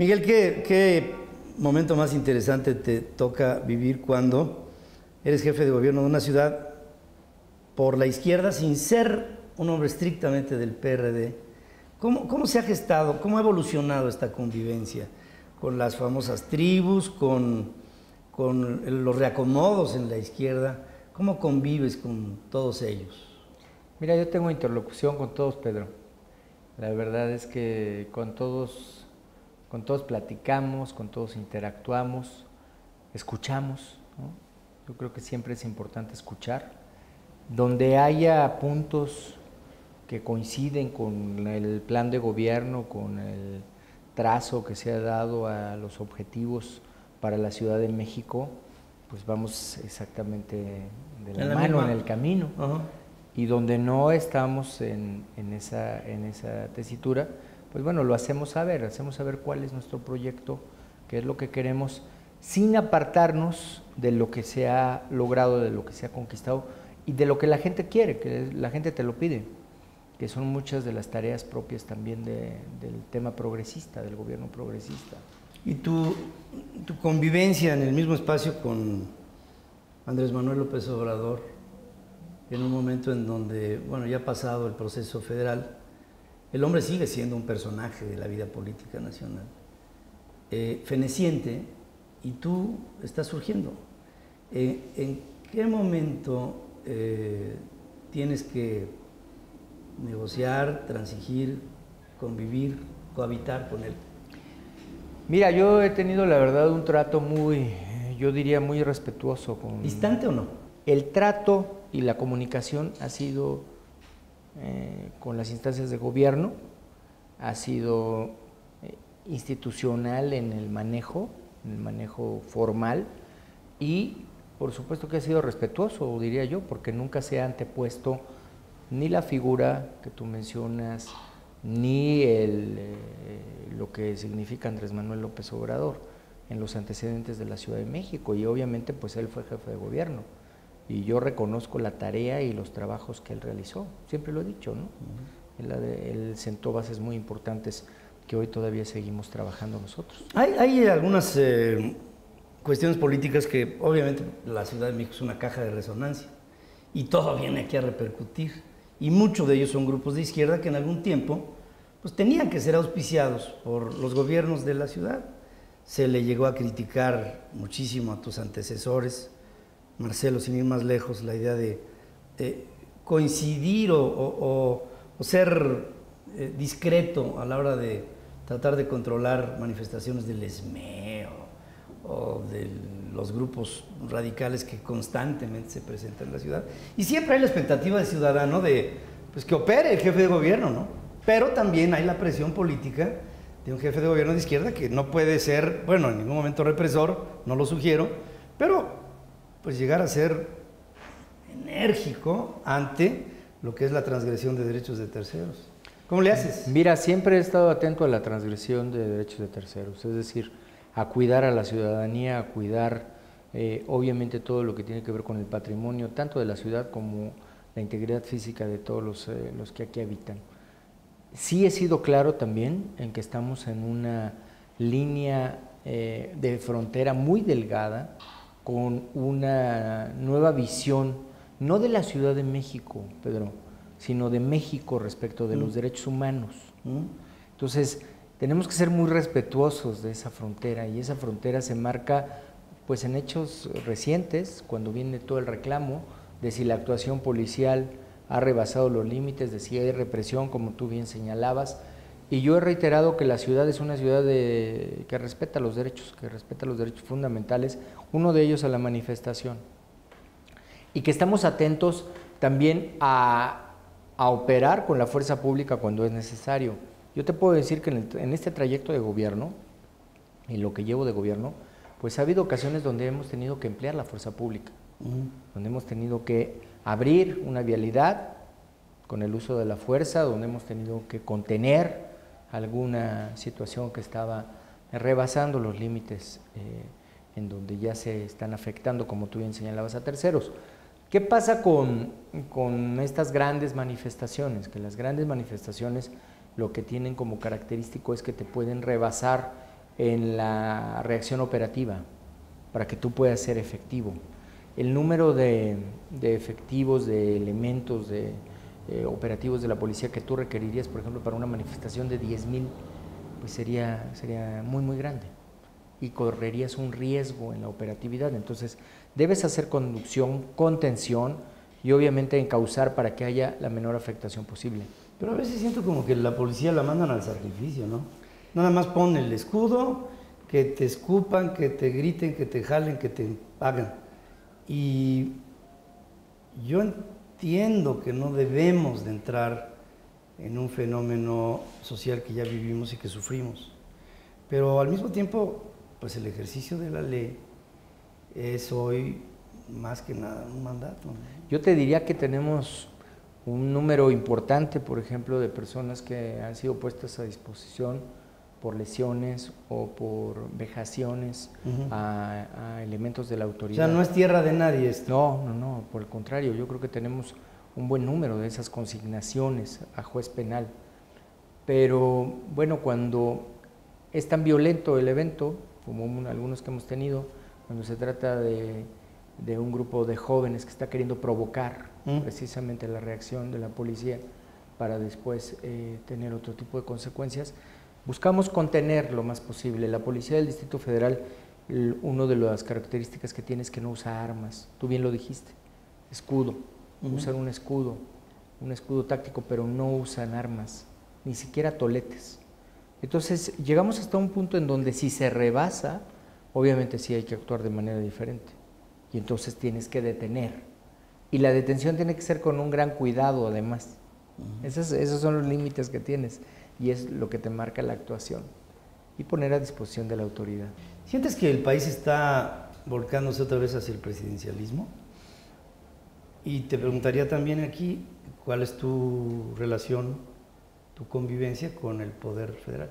Miguel, ¿qué momento más interesante te toca vivir cuando eres jefe de gobierno de una ciudad por la izquierda sin ser un hombre estrictamente del PRD? ¿Cómo se ha gestado, cómo ha evolucionado esta convivencia con las famosas tribus, con los reacomodos en la izquierda? ¿Cómo convives con todos ellos? Mira, yo tengo interlocución con todos, Pedro. La verdad es que con todos platicamos, con todos interactuamos, escuchamos, ¿no? Yo creo que siempre es importante escuchar. Donde haya puntos que coinciden con el plan de gobierno, con el trazo que se ha dado a los objetivos para la Ciudad de México, pues vamos exactamente de la mano en el camino. Y donde no estamos en esa tesitura, pues bueno, lo hacemos saber cuál es nuestro proyecto, qué es lo que queremos, sin apartarnos de lo que se ha logrado, de lo que se ha conquistado y de lo que la gente quiere, que la gente te lo pide, que son muchas de las tareas propias también del tema progresista, del gobierno progresista. ¿Y tu convivencia en el mismo espacio con Andrés Manuel López Obrador, en un momento en donde, bueno, ya ha pasado el proceso federal, el hombre sigue siendo un personaje de la vida política nacional, feneciente, y tú estás surgiendo? ¿En qué momento tienes que negociar, transigir, convivir, cohabitar con él? Mira, yo he tenido la verdad un trato muy, yo diría muy respetuoso con... ¿Distante o no? El trato y la comunicación ha sido con las instancias de gobierno, ha sido institucional en el manejo formal, y por supuesto que ha sido respetuoso, diría yo, porque nunca se ha antepuesto ni la figura que tú mencionas, ni lo que significa Andrés Manuel López Obrador en los antecedentes de la Ciudad de México, y obviamente pues él fue jefe de gobierno. Y yo reconozco la tarea y los trabajos que él realizó, siempre lo he dicho, ¿no? Él sentó bases muy importantes que hoy todavía seguimos trabajando nosotros. Hay algunas cuestiones políticas que obviamente la Ciudad de México es una caja de resonancia y todo viene aquí a repercutir, y muchos de ellos son grupos de izquierda que en algún tiempo pues tenían que ser auspiciados por los gobiernos de la ciudad. Se le llegó a criticar muchísimo a tus antecesores, Marcelo, sin ir más lejos, la idea de coincidir o ser discreto a la hora de tratar de controlar manifestaciones del ESME o de los grupos radicales que constantemente se presentan en la ciudad. Y siempre hay la expectativa del ciudadano de pues, que opere el jefe de gobierno, ¿no? Pero también hay la presión política de un jefe de gobierno de izquierda que no puede ser, bueno, en ningún momento represor, no lo sugiero, pero pues llegar a ser enérgico ante lo que es la transgresión de derechos de terceros. ¿Cómo le haces? Mira, siempre he estado atento a la transgresión de derechos de terceros, es decir, a cuidar a la ciudadanía, a cuidar obviamente todo lo que tiene que ver con el patrimonio, tanto de la ciudad como la integridad física de todos los que aquí habitan. Sí he sido claro también en que estamos en una línea de frontera muy delgada, con una nueva visión, no de la Ciudad de México, Pedro, sino de México respecto de los derechos humanos. Entonces, tenemos que ser muy respetuosos de esa frontera, y esa frontera se marca pues en hechos recientes, cuando viene todo el reclamo de si la actuación policial ha rebasado los límites, de si hay represión, como tú bien señalabas. Y yo he reiterado que la ciudad es una ciudad que respeta los derechos, fundamentales, uno de ellos a la manifestación. Y que estamos atentos también a operar con la fuerza pública cuando es necesario. Yo te puedo decir que en este trayecto de gobierno, en lo que llevo de gobierno, pues ha habido ocasiones donde hemos tenido que emplear la fuerza pública, donde hemos tenido que abrir una vialidad con el uso de la fuerza, donde hemos tenido que contener alguna situación que estaba rebasando los límites, en donde ya se están afectando, como tú bien señalabas, a terceros. ¿Qué pasa con estas grandes manifestaciones? Que las grandes manifestaciones lo que tienen como característico es que te pueden rebasar en la reacción operativa para que tú puedas ser efectivo. El número de efectivos, de elementos, de operativos de la policía que tú requerirías, por ejemplo, para una manifestación de 10,000, pues sería muy, muy grande y correrías un riesgo en la operatividad. Entonces, debes hacer conducción, contención y obviamente encauzar para que haya la menor afectación posible. Pero a veces siento como que la policía la mandan al sacrificio, ¿no? Nada más pon el escudo, que te escupan, que te griten, que te jalen, que te hagan. Y yo entiendo que no debemos de entrar en un fenómeno social que ya vivimos y que sufrimos. Pero al mismo tiempo, pues el ejercicio de la ley es hoy más que nada un mandato, ¿no? Yo te diría que tenemos un número importante, por ejemplo, de personas que han sido puestas a disposición por lesiones o por vejaciones a elementos de la autoridad. O sea, no es tierra de nadie esto. No, por el contrario, yo creo que tenemos un buen número de esas consignaciones a juez penal. Pero bueno, cuando es tan violento el evento, como algunos que hemos tenido, cuando se trata de un grupo de jóvenes que está queriendo provocar precisamente la reacción de la policía para después tener otro tipo de consecuencias, buscamos contener lo más posible. La policía del Distrito Federal, una de las características que tiene es que no usa armas. Tú bien lo dijiste, escudo, usan un escudo táctico, pero no usan armas, ni siquiera toletes. Entonces, llegamos hasta un punto en donde si se rebasa, obviamente sí hay que actuar de manera diferente. Y entonces tienes que detener. Y la detención tiene que ser con un gran cuidado, además. Esos son los límites que tienes. Y es lo que te marca la actuación. Y poner a disposición de la autoridad. ¿Sientes que el país está volcándose otra vez hacia el presidencialismo? Y te preguntaría también aquí, ¿cuál es tu relación, tu convivencia con el poder federal,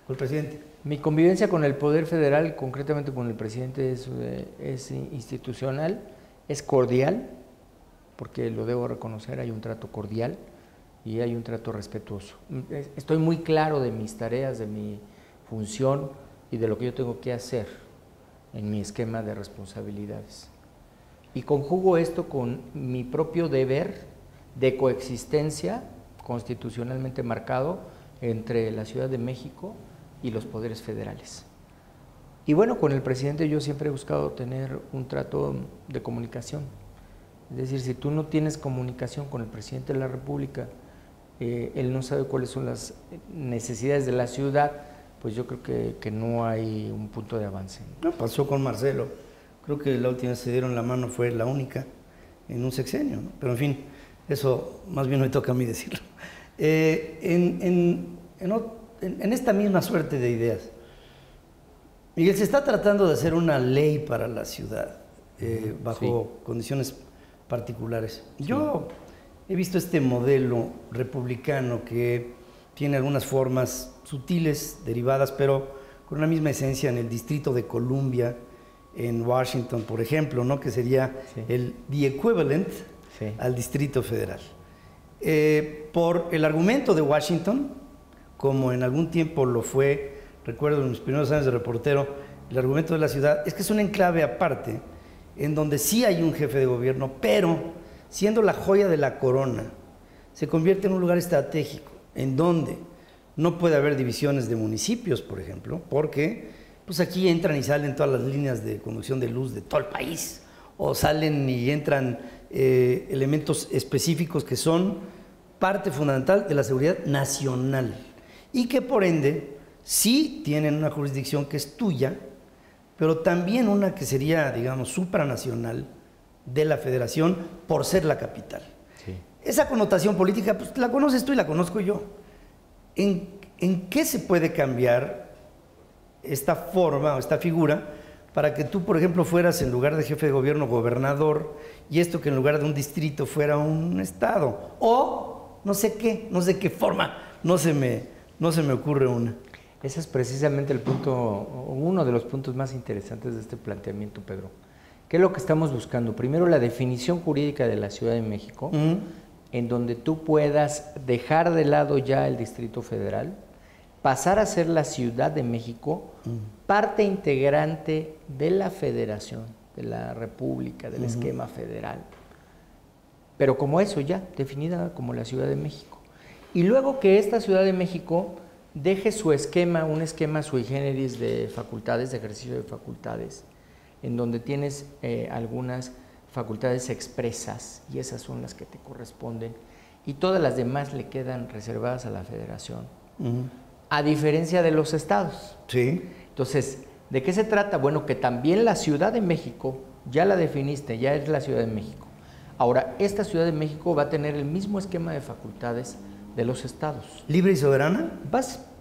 con el presidente? Mi convivencia con el poder federal, concretamente con el presidente, es institucional, es cordial, porque lo debo reconocer, hay un trato cordial y hay un trato respetuoso. Estoy muy claro de mis tareas, de mi función y de lo que yo tengo que hacer en mi esquema de responsabilidades. Y conjugo esto con mi propio deber de coexistencia constitucionalmente marcado entre la Ciudad de México y los poderes federales. Y bueno, con el presidente yo siempre he buscado tener un trato de comunicación. Es decir, si tú no tienes comunicación con el presidente de la República, él no sabe cuáles son las necesidades de la ciudad, pues yo creo que no hay un punto de avance. No, pasó con Marcelo. Creo que la última vez se dieron la mano fue la única en un sexenio, ¿no? Pero en fin, eso más bien me toca a mí decirlo. En esta misma suerte de ideas, Miguel, se está tratando de hacer una ley para la ciudad bajo condiciones particulares. Sí. Yo he visto este modelo republicano que tiene algunas formas sutiles, derivadas, pero con una misma esencia en el Distrito de Columbia, en Washington, por ejemplo, ¿no? Que sería the equivalent al Distrito Federal. Por el argumento de Washington, como en algún tiempo lo fue, recuerdo en mis primeros años de reportero, el argumento de la ciudad es que es un enclave aparte, en donde sí hay un jefe de gobierno, pero siendo la joya de la corona, se convierte en un lugar estratégico, en donde no puede haber divisiones de municipios, por ejemplo, porque pues aquí entran y salen todas las líneas de conducción de luz de todo el país, o salen y entran elementos específicos que son parte fundamental de la seguridad nacional y que por ende sí tienen una jurisdicción que es tuya, pero también una que sería, digamos, supranacional de la federación por ser la capital. Sí. Esa connotación política, pues la conoces tú y la conozco yo. ¿En qué se puede cambiar esta forma o esta figura para que tú, por ejemplo, fueras en lugar de jefe de gobierno, gobernador, y esto que en lugar de un distrito fuera un estado? O no sé qué forma, no se me ocurre una. Ese es precisamente el punto, uno de los puntos más interesantes de este planteamiento, Pedro. ¿Qué es lo que estamos buscando? Primero, la definición jurídica de la Ciudad de México, en donde tú puedas dejar de lado ya el Distrito Federal pasar a ser la Ciudad de México parte integrante de la Federación, de la República, del esquema federal. Pero como eso ya, definida como la Ciudad de México. Y luego que esta Ciudad de México deje su esquema, un esquema sui generis de facultades, de ejercicio de facultades, en donde tienes algunas facultades expresas, y esas son las que te corresponden, y todas las demás le quedan reservadas a la Federación, a diferencia de los estados. Sí. Entonces, ¿de qué se trata? Bueno, que también la Ciudad de México, ya la definiste, ya es la Ciudad de México. Ahora, esta Ciudad de México va a tener el mismo esquema de facultades de los estados. ¿Libre y soberana?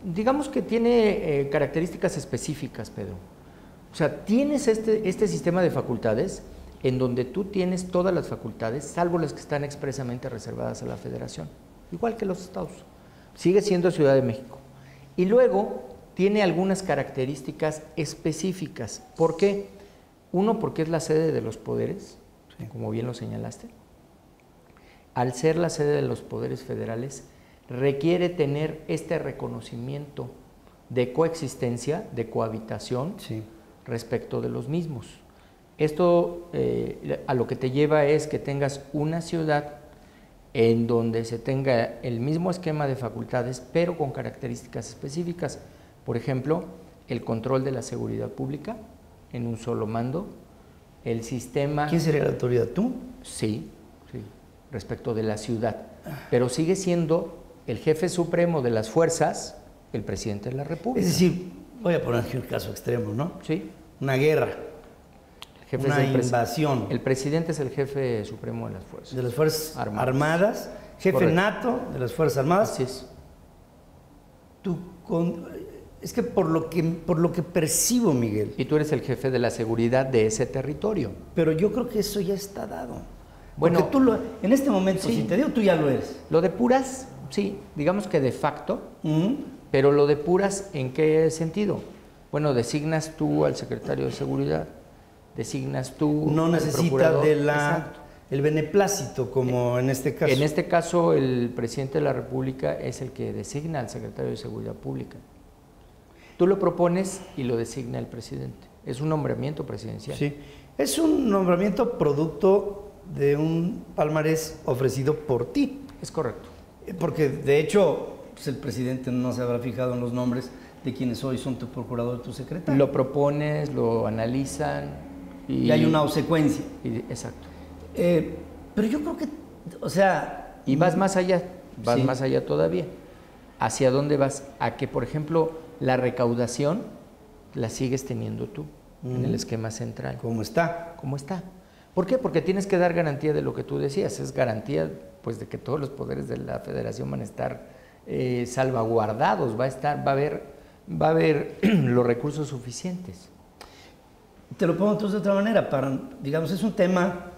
Digamos que tiene características específicas, Pedro. O sea, tienes este sistema de facultades en donde tú tienes todas las facultades, salvo las que están expresamente reservadas a la Federación, igual que los estados. Sigue siendo Ciudad de México. Y luego tiene algunas características específicas. ¿Por qué? Uno, porque es la sede de los poderes, como bien lo señalaste. Al ser la sede de los poderes federales, requiere tener este reconocimiento de coexistencia, de cohabitación respecto de los mismos. Esto a lo que te lleva es que tengas una ciudad en donde se tenga el mismo esquema de facultades, pero con características específicas. Por ejemplo, el control de la seguridad pública en un solo mando, el sistema... ¿Quién sería la autoridad? ¿Tú? Sí, respecto de la ciudad. Pero sigue siendo el jefe supremo de las fuerzas, el presidente de la República. Es decir, voy a poner aquí un caso extremo, ¿no? Sí. Una guerra, una invasión. El presidente es el jefe supremo de las fuerzas. De las Fuerzas Armadas, jefe Correcto. nato de las Fuerzas Armadas. Así es. Es que por lo que percibo, Miguel. Y tú eres el jefe de la seguridad de ese territorio. Pero yo creo que eso ya está dado. Bueno, porque tú en este momento, si te digo, tú ya lo eres. Lo depuras, sí, digamos que de facto, pero lo depuras ¿en qué sentido? Bueno, designas tú al secretario de seguridad, designas tú no al necesita procurador. Exacto. El beneplácito, como en este caso. En este caso, el presidente de la República es el que designa al secretario de Seguridad Pública. Tú lo propones y lo designa el presidente. Es un nombramiento presidencial. Sí, es un nombramiento producto de un palmarés ofrecido por ti. Es correcto. Porque, de hecho, pues el presidente no se habrá fijado en los nombres de quienes hoy son tu procurador y tu secretario. Lo propones, lo analizan y hay una obsecuencia. Exacto. Pero yo creo que, o sea... Y vas más allá, más allá todavía. ¿Hacia dónde vas? A que, por ejemplo, la recaudación la sigues teniendo tú en el esquema central. ¿Cómo está? ¿Cómo está? ¿Por qué? Porque tienes que dar garantía de lo que tú decías, es garantía pues de que todos los poderes de la Federación van a estar salvaguardados, va a haber los recursos suficientes. Te lo pongo entonces de otra manera, digamos, es un tema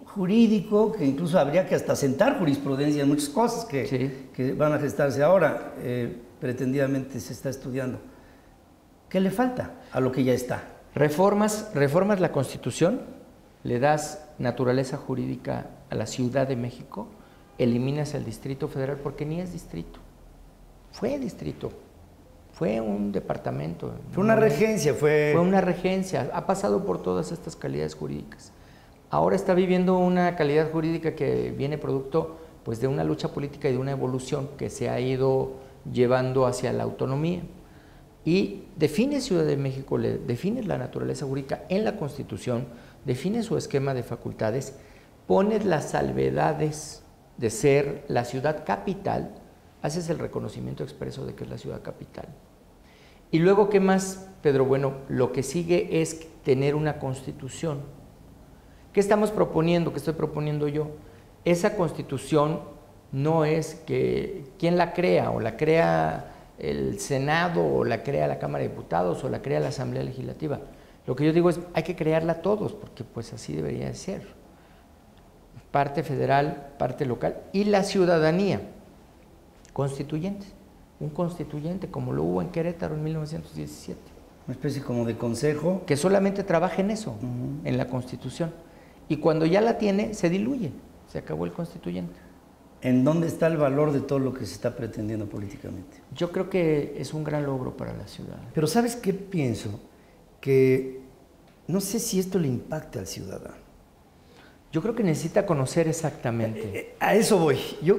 jurídico que incluso habría que hasta sentar jurisprudencia en muchas cosas que van a gestarse ahora, pretendidamente se está estudiando. ¿Qué le falta a lo que ya está? Reformas la Constitución, le das naturaleza jurídica a la Ciudad de México, eliminas el Distrito Federal porque ni es distrito, fue distrito, fue un departamento. Fue una regencia, fue una regencia, ha pasado por todas estas calidades jurídicas. Ahora está viviendo una calidad jurídica que viene producto pues, de una lucha política y de una evolución que se ha ido llevando hacia la autonomía. Y define Ciudad de México, define la naturaleza jurídica en la Constitución, define su esquema de facultades, pones las salvedades de ser la ciudad capital, haces el reconocimiento expreso de que es la ciudad capital. Y luego, ¿qué más, Pedro? Bueno, lo que sigue es tener una Constitución. ¿Qué estamos proponiendo? ¿Qué estoy proponiendo yo? Esa Constitución no es que quién la crea, o la crea el Senado, o la crea la Cámara de Diputados, o la crea la Asamblea Legislativa. Lo que yo digo es, hay que crearla todos, porque pues así debería de ser. Parte federal, parte local, y la ciudadanía, constituyentes. Un constituyente, como lo hubo en Querétaro en 1917. Una especie como de consejo. Que solamente trabaja en eso, en la Constitución. Y cuando ya la tiene, se diluye, se acabó el constituyente. ¿en dónde está el valor de todo lo que se está pretendiendo políticamente? Yo creo que es un gran logro para la ciudad. Pero ¿sabes qué pienso? Que no sé si esto le impacta al ciudadano. Yo creo que necesita conocer exactamente. A eso voy. Yo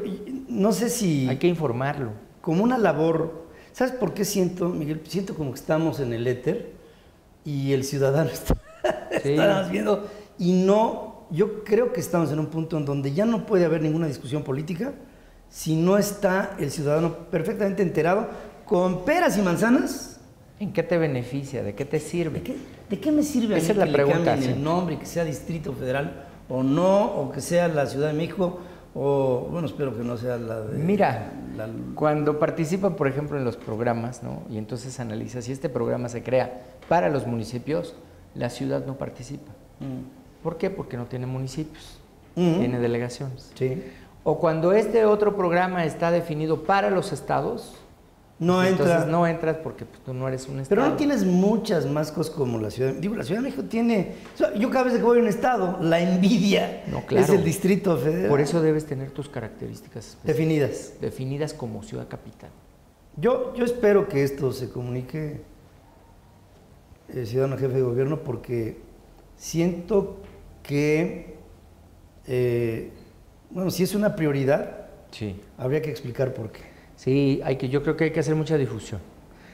no sé si... Hay que informarlo. Como una labor... ¿Sabes por qué siento, Miguel? Siento como que estamos en el éter y el ciudadano está, Sí. está viendo y no... Yo creo que estamos en un punto en donde ya no puede haber ninguna discusión política si no está el ciudadano perfectamente enterado con peras y manzanas. ¿En qué te beneficia? ¿De qué te sirve? ¿De qué me sirve a mí Esa es la que pregunta, le cambien sí. el nombre y que sea Distrito Federal o no, o que sea la Ciudad de México, o bueno, espero que no sea la de... Mira, cuando participan, por ejemplo, en los programas, ¿no? Y entonces analiza si este programa se crea para los municipios, la ciudad no participa. ¿Por qué? Porque no tiene municipios, tiene delegaciones. Sí. O cuando este otro programa está definido para los estados, No pues entra. entonces no entras porque pues, tú no eres un estado. Pero no tienes muchas más cosas como la Ciudad. Digo, la Ciudad de México tiene. O sea, yo cada vez que voy a un estado, la envidia No, claro. es el Distrito Federal. Por eso debes tener tus características Definidas. definidas como ciudad capital. Yo espero que esto se comunique, ciudadano jefe de gobierno, porque siento que, bueno, si es una prioridad, Sí. habría que explicar por qué. Sí, yo creo que hay que hacer mucha difusión.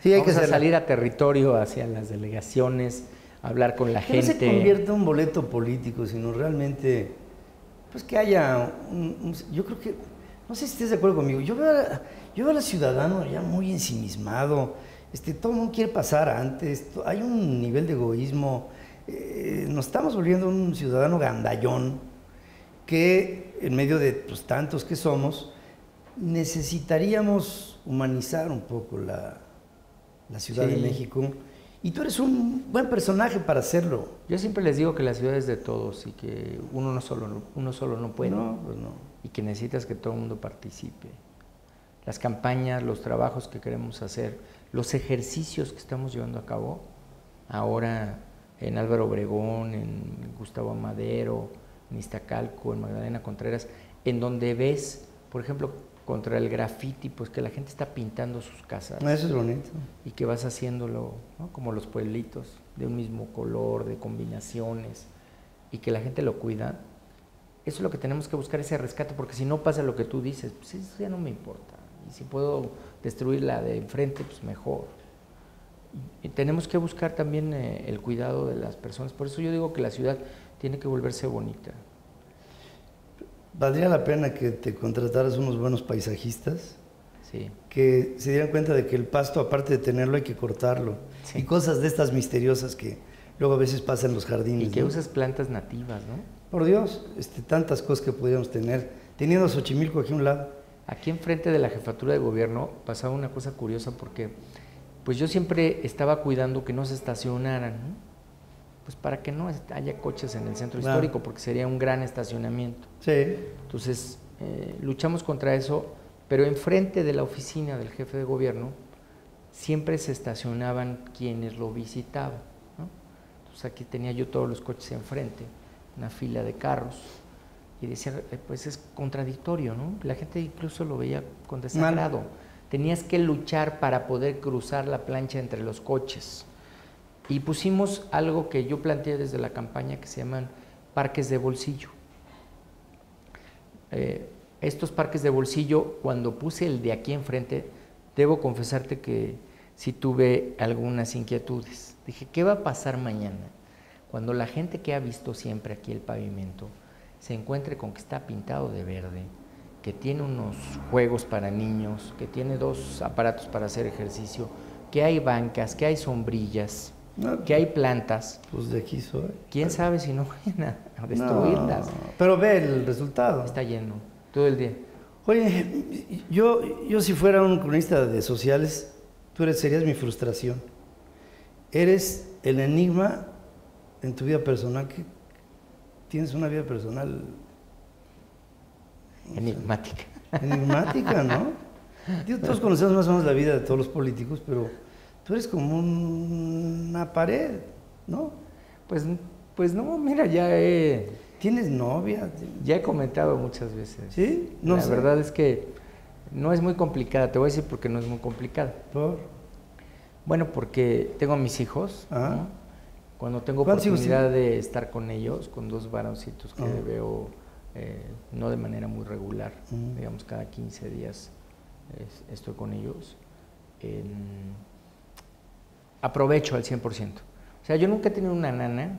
Sí, hay Vamos que a hacerla. salir a territorio, hacia las delegaciones, hablar con la Que no se gente. convierta en un boleto político, sino realmente, pues que haya yo creo que, no sé si estés de acuerdo conmigo, yo veo al ciudadano ya muy ensimismado, todo el mundo quiere pasar antes, hay un nivel de egoísmo, nos estamos volviendo un ciudadano gandallón que en medio de pues, tantos que somos, necesitaríamos humanizar un poco la Ciudad de Sí. México. Y tú eres un buen personaje para hacerlo. Yo siempre les digo que la ciudad es de todos y que uno solo no puede. No, pues no. Y que necesitas que todo el mundo participe. Las campañas, los trabajos que queremos hacer, los ejercicios que estamos llevando a cabo, ahora en Álvaro Obregón, en Gustavo Amadero, en Iztacalco, en Magdalena Contreras, en donde ves, por ejemplo, contra el graffiti, pues que la gente está pintando sus casas. Eso es bonito. Y que vas haciéndolo, ¿no? Como los pueblitos, de un mismo color, de combinaciones, y que la gente lo cuida. Eso es lo que tenemos que buscar, ese rescate, porque si no pasa lo que tú dices, pues eso ya no me importa. Y si puedo destruir la de enfrente, pues mejor. Y tenemos que buscar también el cuidado de las personas. Por eso yo digo que la ciudad tiene que volverse bonita. Valdría la pena que te contrataras unos buenos paisajistas, Sí. que se dieran cuenta de que el pasto, aparte de tenerlo, hay que cortarlo. Sí. Y cosas de estas misteriosas que luego a veces pasan en los jardines. Y que ¿no? uses plantas nativas, ¿no? Por Dios, tantas cosas que podríamos tener, teniendo Xochimilco aquí a un lado. Aquí enfrente de la jefatura de gobierno pasaba una cosa curiosa porque pues yo siempre estaba cuidando que no se estacionaran, ¿no? Pues para que no haya coches en el centro Claro. histórico, porque sería un gran estacionamiento. Sí. Entonces, luchamos contra eso, pero enfrente de la oficina del jefe de gobierno siempre se estacionaban quienes lo visitaban, ¿no? Entonces aquí tenía yo todos los coches enfrente, una fila de carros, y decía, pues es contradictorio, ¿no? La gente incluso lo veía con desagrado. Tenías que luchar para poder cruzar la plancha entre los coches. Y pusimos algo que yo planteé desde la campaña que se llaman parques de bolsillo. Estos parques de bolsillo, cuando puse el de aquí enfrente, debo confesarte que sí tuve algunas inquietudes. Dije, ¿qué va a pasar mañana? Cuando la gente que ha visto siempre aquí el pavimento se encuentre con que está pintado de verde, que tiene unos juegos para niños, que tiene 2 aparatos para hacer ejercicio, que hay bancas, que hay sombrillas, No, que hay plantas. pues de aquí soy. ¿Quién sabe si no vayan a destruirlas? No, pero ve el resultado. Está lleno todo el día. Oye, yo si fuera un cronista de sociales, serías mi frustración. Eres el enigma en tu vida personal, que tienes una vida personal Enigmática. enigmática, ¿no? Digo, todos conocemos más o menos la vida de todos los políticos, pero tú eres como una pared, ¿no? Pues no, mira, ¿Tienes novia? Ya he comentado muchas veces. ¿Sí? No La sé. verdad es que no es muy complicada. Te voy a decir por qué no es muy complicada. ¿Por? Bueno, porque tengo a mis hijos, Ajá. ¿no? Cuando tengo ¿Cuántos hijos oportunidad de estar con ellos, con 2 varoncitos que Ajá. veo no de manera muy regular, digamos cada 15 días estoy con ellos, aprovecho al 100%. O sea, yo nunca he tenido una nana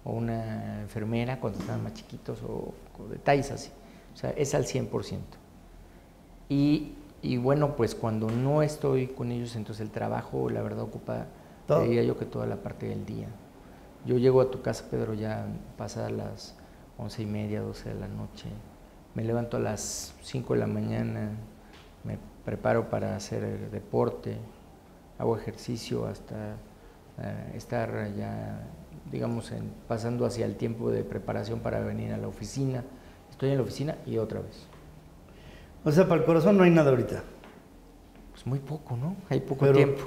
o una enfermera cuando estaban más chiquitos o detalles así. O sea, es al 100%. Y bueno, pues cuando no estoy con ellos, entonces el trabajo, la verdad, ocupa, te diría yo que toda la parte del día. Yo llego a tu casa, Pedro, ya pasadas las 11:30, 12 de la noche. Me levanto a las 5 de la mañana, me preparo para hacer deporte, hago ejercicio hasta estar ya, digamos, pasando hacia el tiempo de preparación para venir a la oficina. Estoy en la oficina y otra vez. O sea, para el corazón no hay nada ahorita. Pues muy poco, ¿no? Hay poco tiempo.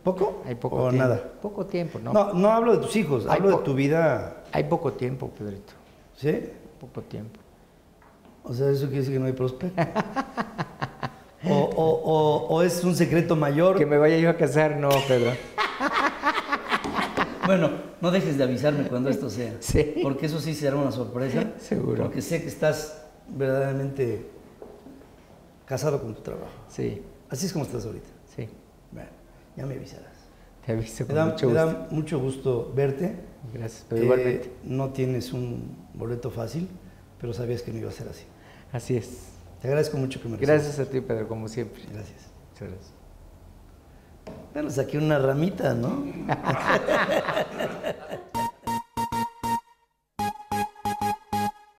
¿Poco? Hay poco ¿O tiempo. nada? Poco tiempo, ¿no? No, no hablo de tus hijos, hablo de tu vida. Hay poco tiempo, Pedrito. ¿Sí? Poco tiempo. O sea, eso quiere decir que no hay prospecto. o es un secreto mayor. Que me vaya yo a casar, no, Pedro. Bueno, no dejes de avisarme cuando esto sea. Sí. Porque eso sí será una sorpresa. Seguro. Porque sé que estás verdaderamente casado con tu trabajo. Sí. Así es como estás ahorita. Sí. Bueno, ya me avisarás. Te aviso Me con mucho gusto. da mucho gusto verte. Gracias, pero igualmente. No tienes un boleto fácil, pero sabías que no iba a ser así. Así es. Te agradezco mucho que me Gracias a ti, Pedro, como siempre. Gracias. Muchas gracias. Bueno, saqué una ramita, ¿no?